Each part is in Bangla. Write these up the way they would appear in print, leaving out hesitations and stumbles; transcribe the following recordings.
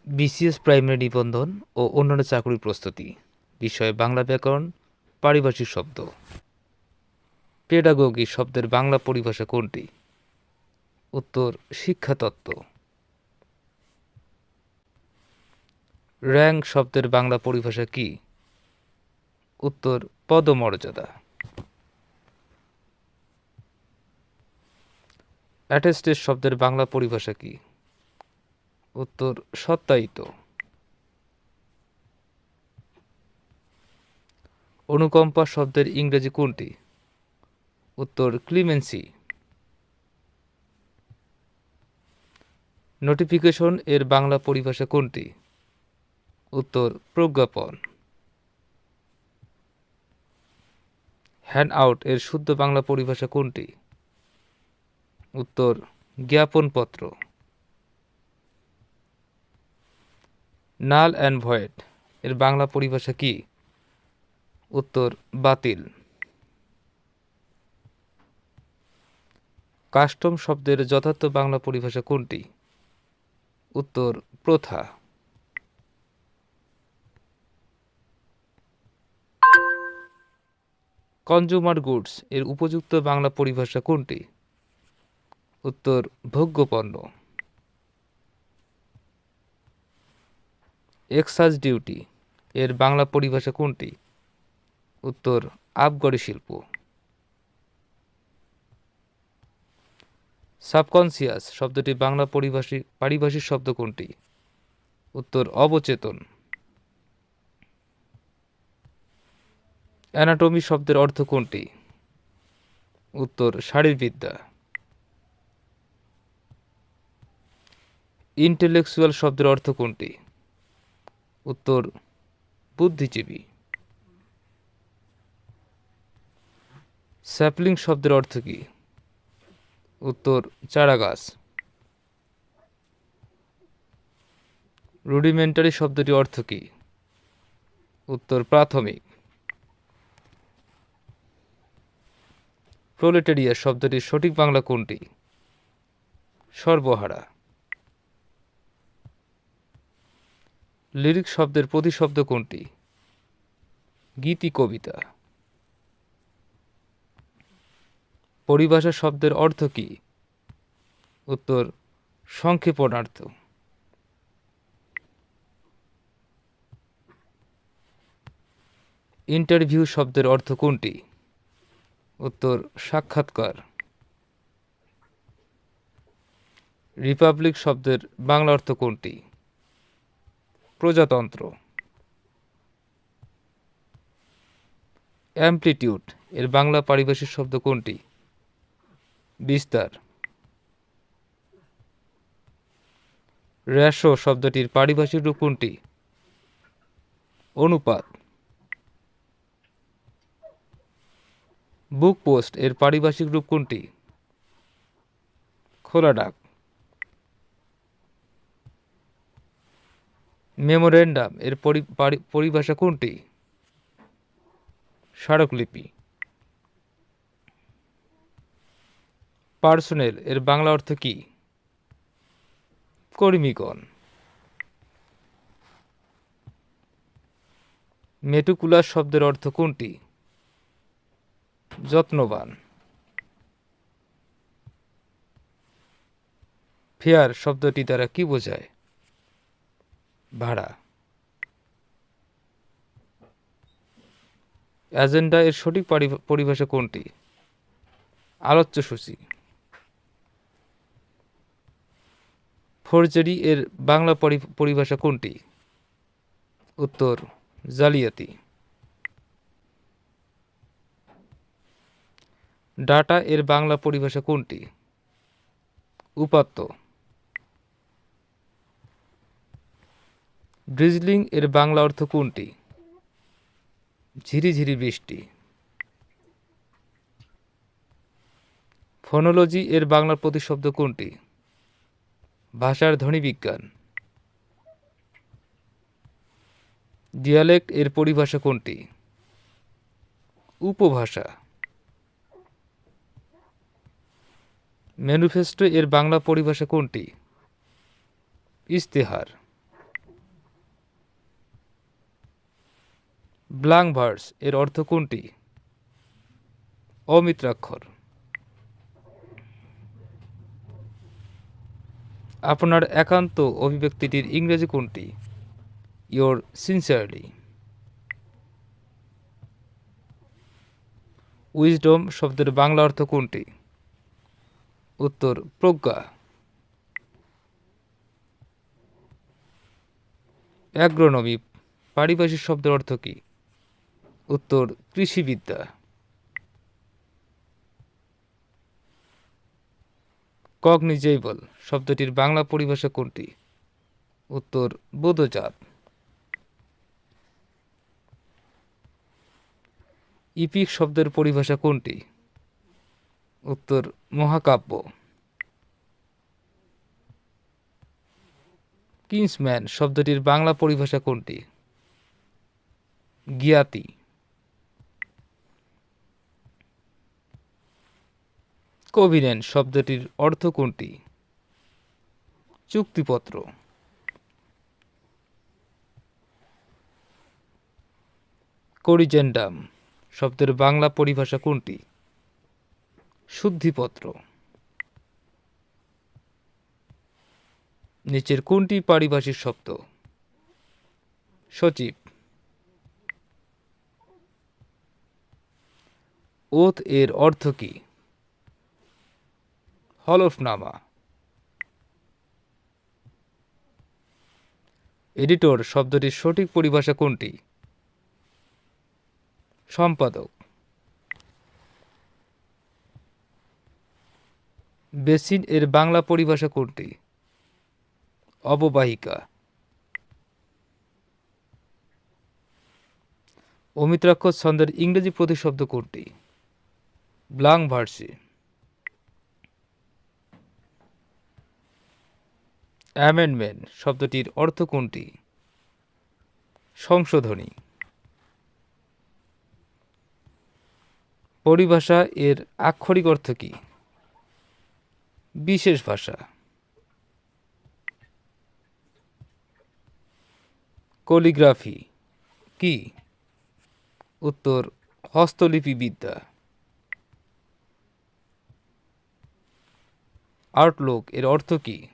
বিসিএস প্রাইমারি নিবন্ধন ও অন্যান্য চাকরির প্রস্তুতি। বিষয় বাংলা ব্যাকরণ, পারিভাষিক শব্দ। পেডাগোগি শব্দের বাংলা পরিভাষা কোনটি? উত্তর শিক্ষাতত্ত্ব। র্যাঙ্ক শব্দের বাংলা পরিভাষা কি? উত্তর পদমর্যাদা। অ্যাটেস্টেড শব্দের বাংলা পরিভাষা কি? উত্তর সত্যায়িত। অনুকম্পা শব্দের ইংরেজি কোনটি? উত্তর ক্লিমেন্সি। নোটিফিকেশন এর বাংলা পরিভাষা কোনটি? উত্তর প্রজ্ঞাপন। হ্যান্ড আউট এর শুদ্ধ বাংলা পরিভাষা কোনটি? উত্তর জ্ঞাপনপত্র। নাল অ্যান্ড ভয়েড এর বাংলা পরিভাষা কি? উত্তর বাতিল। কাস্টম শব্দের যথার্থ বাংলা পরিভাষা কোনটি? উত্তর প্রথা। কনজুমার গুডস এর উপযুক্ত বাংলা পরিভাষা কোনটি? উত্তর ভোগ্যপণ্য। এক্সাইজ ডিউটি এর বাংলা পরিভাষা কোনটি? উত্তর আবগারি শিল্প। সাবকনসিয়াস শব্দটি বাংলা পারিভাষিক শব্দ কোনটি? উত্তর অবচেতন। অ্যানাটমি শব্দের অর্থ কোনটি? উত্তর শারীরবিদ্যা। ইন্টেলেকচুয়াল শব্দের অর্থ কোনটি? উত্তর বুদ্ধিজীবী। স্যাপলিং শব্দের অর্থ কি? উত্তর চারাগাছ। রুডিমেন্টারি শব্দটি অর্থ কি? উত্তর প্রাথমিক। প্রোলেটেরিয়া শব্দটির সঠিক বাংলা কোনটি? সর্বহারা। লিরিক শব্দের প্রতিশব্দ কোনটি? গীতি কবিতা। পরিভাষা শব্দের অর্থ কি? উত্তর সংক্ষেপণার্থ। ইন্টারভিউ শব্দের অর্থ কোনটি? উত্তর সাক্ষাৎকার। রিপাবলিক শব্দের বাংলা অর্থ কোনটি? প্রজাতন্ত্র। অ্যামপ্লিটিউড এর বাংলা পারিভাষিক শব্দ কোনটি? বিস্তার। রেশো শব্দটির পারিভাষিক রূপ কোনটি? অনুপাত। বুক পোস্ট এর পারিভাষিক রূপ কোনটি? খোলা ডাক। মেমোরেন্ডাম এর পরিভাষা কোনটি? স্মারকলিপি। পার্সোনেল এর বাংলা অর্থ কি? কর্মীগণ। মেটিকুলাস শব্দের অর্থ কোনটি? যত্নবান। ফেয়ার শব্দটি দ্বারা কি বোঝায়? ভাড়া। এজেন্ডা এর সঠিক পরিভাষা কোনটি? আলোচ্যসূচি। ফোরজারি এর বাংলা পরিভাষা কোনটি? উত্তর জালিয়াতি। ডাটা এর বাংলা পরিভাষা কোনটি? উপাত্ত। ড্রিজলিং এর বাংলা অর্থ কোনটি? ঝিরিঝিরি বৃষ্টি। ফোনোলজি এর বাংলা প্রতিশব্দ কোনটি? ভাষার ধ্বনিবিজ্ঞান। ডিয়ালেক্ট এর পরিভাষা কোনটি? উপভাষা। ম্যানিফেস্টো এর বাংলা পরিভাষা কোনটি? ইশতেহার। ব্ল্যাঙ্ক ভার্স এর অর্থ কোনটি? অমিত্রাক্ষর। আপনার একান্ত অভিব্যক্তিটির ইংরেজি কোনটি? Your sincerely. উইজডম শব্দের বাংলা অর্থ কোনটি? উত্তর প্রজ্ঞা। অ্যাগ্রোনমি পারিভাষিক শব্দের অর্থ কী? উত্তর কৃষিবিদ্যা। কগনিজেবল শব্দটির বাংলা পরিভাষা কোনটি? উত্তর বোধজাত। ইপিক শব্দের পরিভাষা কোনটি? উত্তর মহাকাব্য। কিন্সম্যান শব্দটির বাংলা পরিভাষা কোনটি? জ্ঞাতি। কভিনেন্ট শব্দটির অর্থ কোনটি? চুক্তিপত্র। করিজেন্ডাম শব্দের বাংলা পরিভাষা কোনটি? শুদ্ধিপত্র। নিচের কোনটি পারিভাষিক শব্দ? সচিব। ওথ এর অর্থ কী? হলফনামা। এডিটর শব্দটির সঠিক পরিভাষা কোনটি? সম্পাদক। বেসিন এর বাংলা পরিভাষা কোনটি? অববাহিকা। অমিত্রাক্ষর ছন্দের ইংরেজি প্রতিশব্দ কোনটি? ব্ল্যাঙ্ক ভার্সি। অ্যামেন্ডমেন্ট শব্দটির অর্থ কোনটি? সংশোধনী। পরিভাষা এর আক্ষরিক অর্থ কী? বিশেষ ভাষা। ক্যালিগ্রাফি কি? উত্তর হস্তলিপিবিদ্যা। আউটলুক এর অর্থ কী?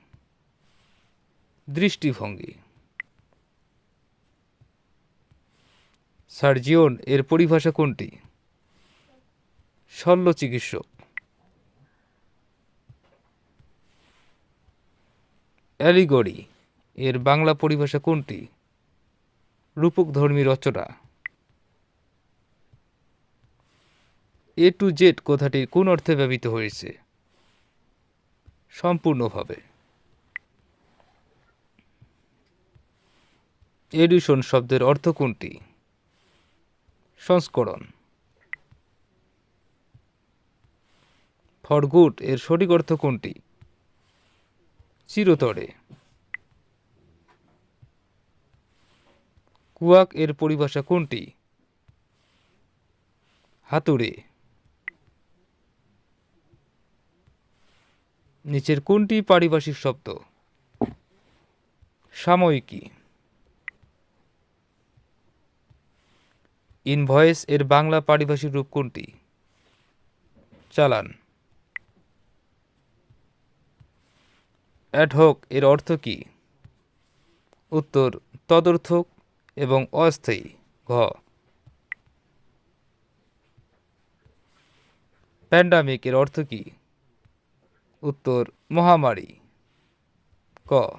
দৃষ্টিভঙ্গি। সার্জিয়ন এর পরিভাষা কোনটি? শল্য চিকিৎসক। অ্যালিগরি এর বাংলা পরিভাষা কোনটি? রূপকধর্মী রচনা। এ টু জেড কথাটি কোন অর্থে ব্যবহৃত হয়েছে? সম্পূর্ণভাবে। এডিশন শব্দের অর্থ কোনটি? সংস্করণ। ফর গুড এর সঠিক অর্থ কোনটি? চিরতরে। কুয়াক এর পরিভাষা কোনটি? হাতুড়ে। নিচের কোনটি পারিভাষিক শব্দ? সাময়িকী। ইনভয়েস এর বাংলা পারিভাষিক রূপ কোনটি? চালান। অ্যাডহক এর অর্থ কী? উত্তর তদর্থক এবং অস্থায়ী। ঘ। প্যান্ডামিক এর অর্থ কী? উত্তর মহামারী। ক।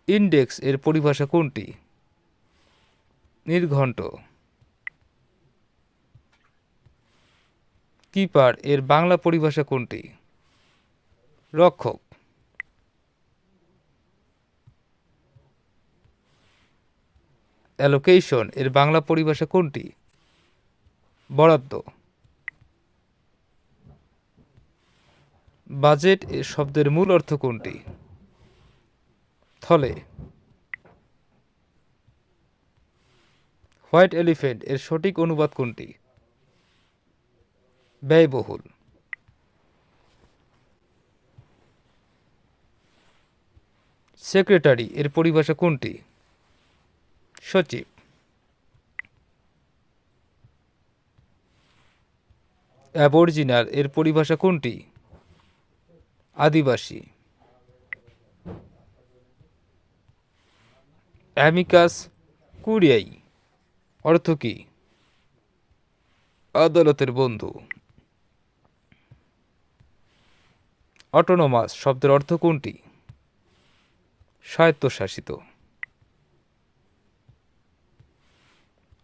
ইন্ডেক্স এর পরিভাষা কোনটি? নির্ঘণ্ট। কিপার এর বাংলা পরিভাষা কোনটি? রক্ষক। অ্যালোকেশন এর বাংলা পরিভাষা কোনটি? বরাদ্দ। বাজেট এর শব্দের মূল অর্থ কোনটি? থলে। হোয়াইট এলিফ্যান্ট এর সঠিক অনুবাদ কোনটি? ব্যয়বহুল। সেক্রেটারি এর পরিভাষা কোনটি? সচিব। অ্যাবরজিনাল এর পরিভাষা কোনটি? আদিবাসী। অ্যামিকাস কুরিয়াই অর্থ কী? আদালতের বন্ধু। অটোনোমাস শব্দের অর্থ কোনটি? স্বায়ত্তশাসিত।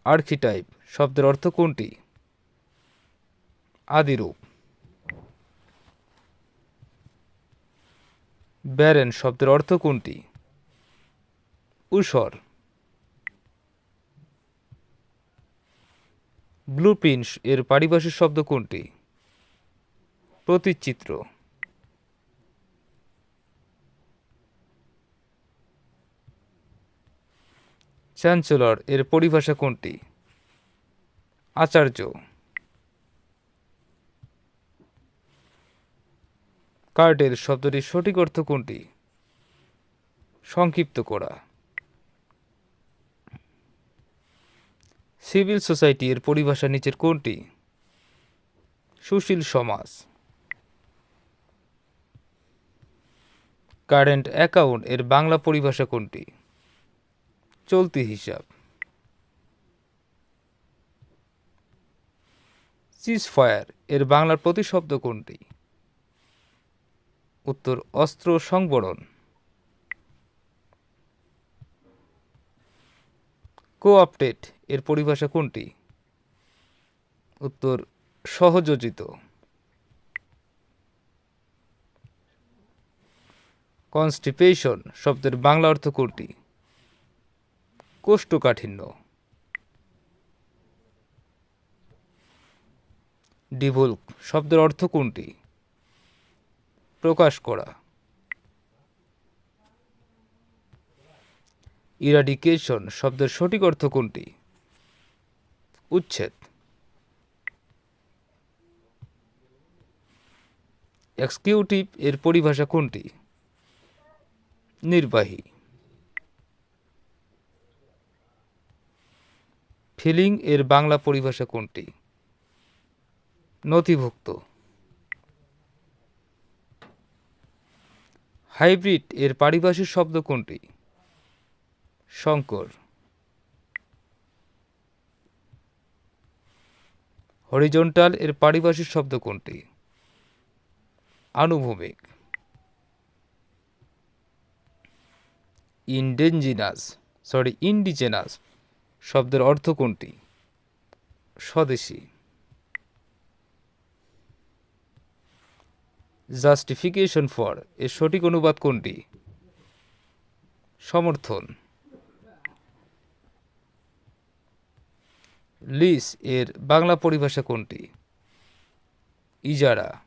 আর্কিটাইপ শব্দের অর্থ কোনটি? আদিরূপ। ব্যারেন শব্দের অর্থ কোনটি? ঊষর। ব্লুপ্রিন্ট এর পারিভাষিক শব্দ কোনটি? প্রতিচিত্র। চ্যান্সেলর এর পরিভাষা কোনটি? আচার্য। কার্টেল শব্দটির সঠিক অর্থ কোনটি? সংক্ষিপ্ত করা। সিভিল সোসাইটি এর পরিভাষা নিচের কোনটি? সুশীল সমাজ। কারেন্ট অ্যাকাউন্ট এর বাংলা পরিভাষা কোনটি? চলতি হিসাব। সিজফায়ার এর বাংলার প্রতিশব্দ কোনটি? উত্তর অস্ত্র সংবরণ। কোঅপটেড এর পরিভাষা কোনটি? উত্তর সহযোজিত। কনস্টিপেশন শব্দের বাংলা অর্থ কোনটি? কোষ্ঠকাঠিন্য। ডিভোল্ক শব্দের অর্থ কোনটি? প্রকাশ করা। ইরাডিকেশন শব্দের সঠিক অর্থ কোনটি? উচ্ছেদ। এক্সিকিউটিভ এর পরিভাষা কোনটি? নির্বাহী। ফিলিং এর বাংলা পরিভাষা কোনটি? নথিভুক্ত। হাইব্রিড এর পারিভাষিক শব্দ কোনটি? সংকর। হরিজন্টাল এর পারিভাষিক শব্দ কোনটি? আনুভূমিক। ইন্ডিজেনাস শব্দের অর্থ কোনটি? স্বদেশী। জাস্টিফিকেশন ফর এর সঠিক অনুবাদ কোনটি? সমর্থন। লিজ এর বাংলা পরিভাষা কোনটি? ইজারা।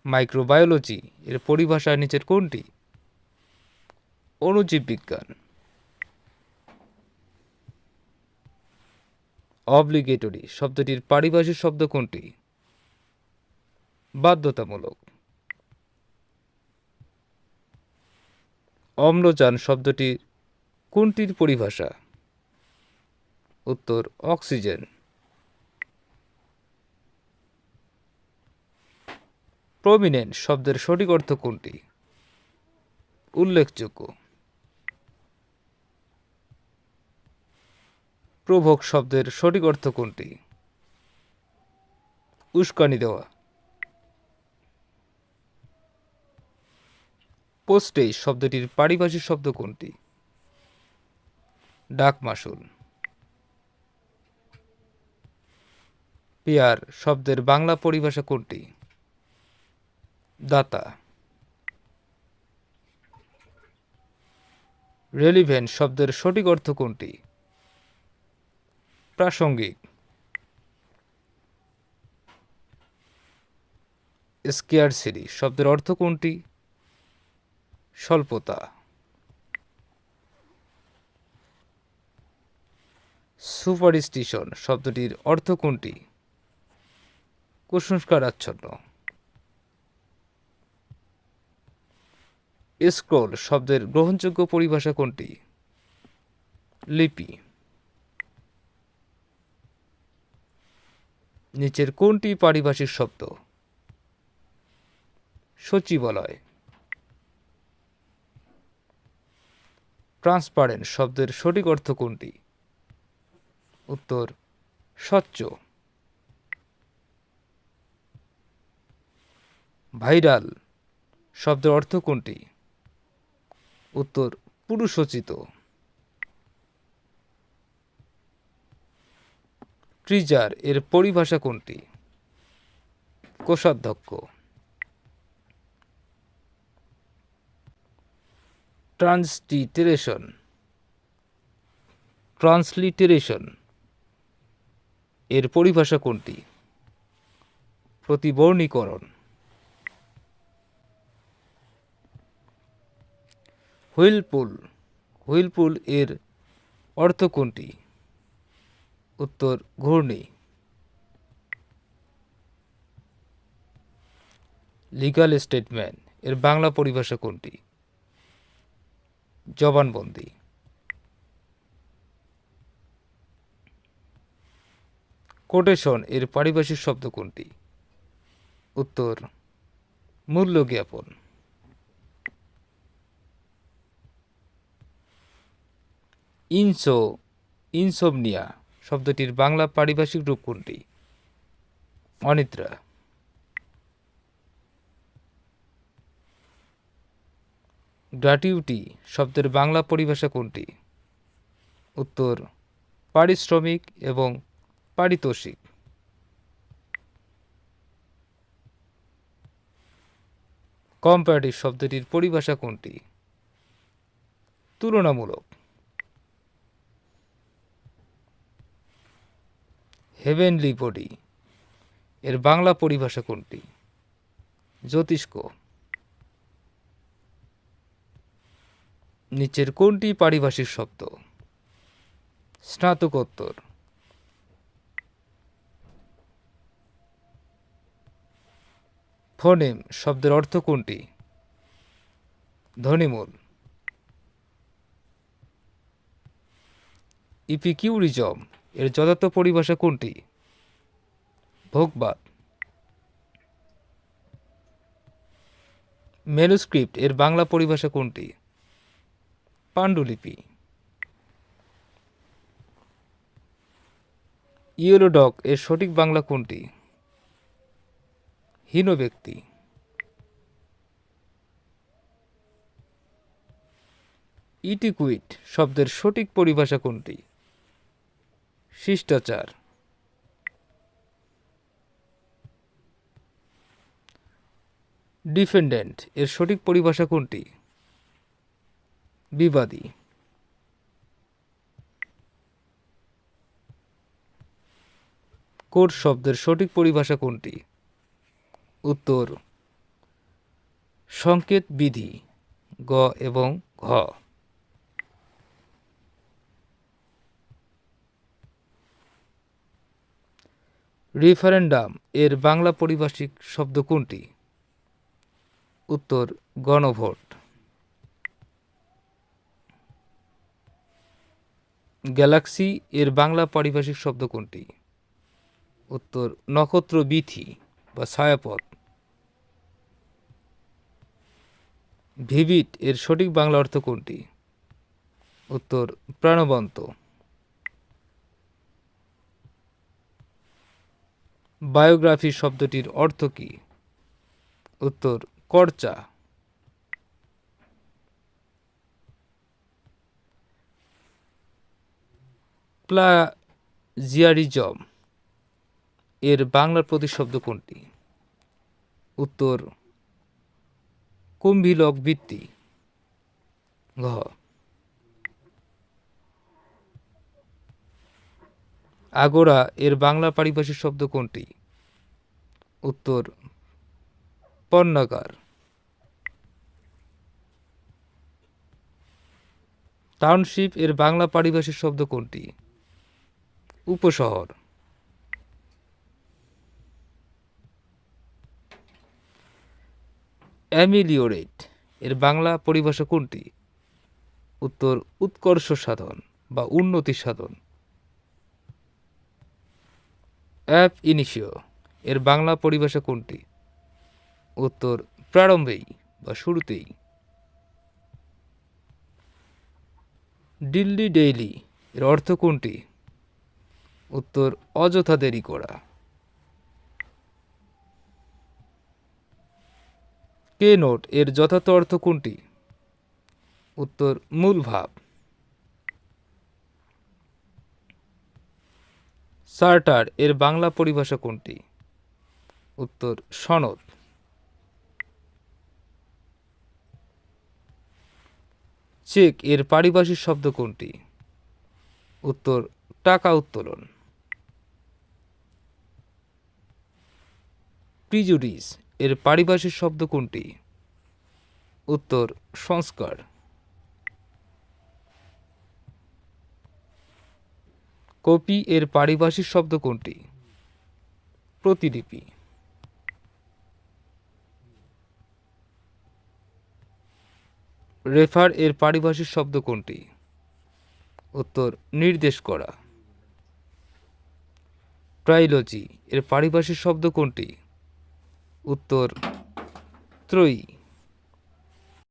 মাইক্রোবায়োলজি এর পরিভাষা নিচের কোনটি? অণুজীব বিজ্ঞান। অব্লিগেটরি শব্দটির পারিভাষিক শব্দ কোনটি? বাধ্যতামূলক। অম্লজান শব্দটির কোনটির পরিভাষা? উত্তর অক্সিজেন। প্রমিনেন্ট শব্দের সঠিক অর্থ কোনটি? উল্লেখযোগ্য। প্রভোক শব্দের সঠিক অর্থ কোনটি? উস্কানি দেওয়া। পোস্টেজ শব্দটির পারিভাষিক শব্দ কোনটি? ডাক মাশুল। পেয়ার শব্দের বাংলা পরিভাষা কোনটি? দাতা। রেলিভেন্ট শব্দের সঠিক অর্থ কোনটি? প্রাসঙ্গিক। স্কেয়ারসিটি শব্দের অর্থ কোনটি? স্বল্পতা। সুপারস্টিশন শব্দটির অর্থ কোনটি? কুসংস্কারাচ্ছন্ন। স্ক্রোল শব্দের গ্রহণযোগ্য পরিভাষা কোনটি? লিপি। নিচের কোনটি পারিভাষিক শব্দ? সচিবালয়। ট্রান্সপারেন্ট শব্দের সঠিক অর্থ কোনটি? উত্তর স্বচ্ছ। ভাইরাল শব্দের অর্থ কোনটি? উত্তর পুরুষোচিত। ট্রিজার এর পরিভাষা কোনটি? কোষাধ্যক্ষ। ট্রান্সলিটারেশন এর পরিভাষা কোনটি? প্রতিবর্ণীকরণ। হুইলপুল এর অর্থ কোনটি? উত্তর ঘূর্ণি। লিগ্যাল স্টেটমেন্ট এর বাংলা পরিভাষা কোনটি? জবানবন্দি। কোটেশন এর পারিভাষিক শব্দ কোনটি? উত্তর মূল্য জ্ঞাপন। ইনসোমনিয়া শব্দটির বাংলা পারিভাষিক রূপ কোনটি? অনিদ্রা। গ্র্যাটিউটি শব্দের বাংলা পরিভাষা কোনটি? উত্তর পারিশ্রমিক এবং পারিতোষিক। কম্পারেটিভ শব্দটির পরিভাষা কোনটি? তুলনামূলক। হেভেনলি বডি এর বাংলা পরিভাষা কোনটি? জ্যোতিষ্ক। নিচের কোনটি পারিভাষিক শব্দ? স্নাতকোত্তর। ফোনেম শব্দের অর্থ কোনটি? ধ্বনিমূল। ইপিকিউরিজম এর যথার্থ পরিভাষা কোনটি? ভোগবাদ। ম্যানুস্ক্রিপ্ট এর বাংলা পরিভাষা কোনটি? পাণ্ডুলিপি। ইয়েলো ডগ এর সঠিক বাংলা কোনটি? হীন ব্যক্তি। ইটিকুইট শব্দের সঠিক পরিভাষা কোনটি? শিষ্টাচার। ডিফেন্ডেন্ট এর সঠিক পরিভাষা কোনটি? বিবাদী। কোর্ট শব্দের সঠিক পরিভাষা কোনটি? উত্তর সংকেত বিধি গ এবং ঘ। রেফারেন্ডাম এর বাংলা পারিভাষিক শব্দ কোনটি? উত্তর গণভোট। গ্যালাক্সি এর বাংলা পারিভাষিক শব্দ কোনটি? উত্তর নক্ষত্র বীথি বা ছায়াপথ। ভিভিড এর সঠিক বাংলা অর্থ কোনটি? উত্তর প্রাণবন্ত। বায়োগ্রাফি শব্দটির অর্থ কী? উত্তর চর্চা। প্লাজিয়ারিজম এর বাংলা প্রতিশব্দ কোনটি? উত্তর কুম্ভিলক বৃত্তি। ঘ। আগোরা এর বাংলা পারিভাষিক শব্দ কোনটি? উত্তর পণ্যাগার। টাউনশিপ এর বাংলা পারিভাষিক শব্দ কোনটি? উপশহর। অ্যামিলিওরেট এর বাংলা পরিভাষা কোনটি? উত্তর উৎকর্ষ সাধন বা উন্নতি সাধন। অ্যাব ইনিশিও এর বাংলা পরিভাষা কোনটি? উত্তর প্রারম্ভেই বা শুরুতেই। দিল্লি ডেইলি এর অর্থ কোনটি? উত্তর অযথা দেরি করা। কে নোট এর যথার্থ অর্থ কোনটি? উত্তর মূল ভাব। চার্টার এর বাংলা পরিভাষা কোনটি? উত্তর সনদ। চেক এর পারিভাষিক শব্দ কোনটি? উত্তর টাকা উত্তোলন। প্রিজুডিস এর পারিভাষিক শব্দ কোনটি? উত্তর সংস্কার। কপি এর পারিভাষিক শব্দ কোনটি? প্রতিলিপি। রেফার এর পারিভাষিক শব্দ কোনটি? উত্তর নির্দেশ করা। ট্রাইলজি এর পারিভাষিক শব্দ কোনটি? উত্তর ত্রয়ী।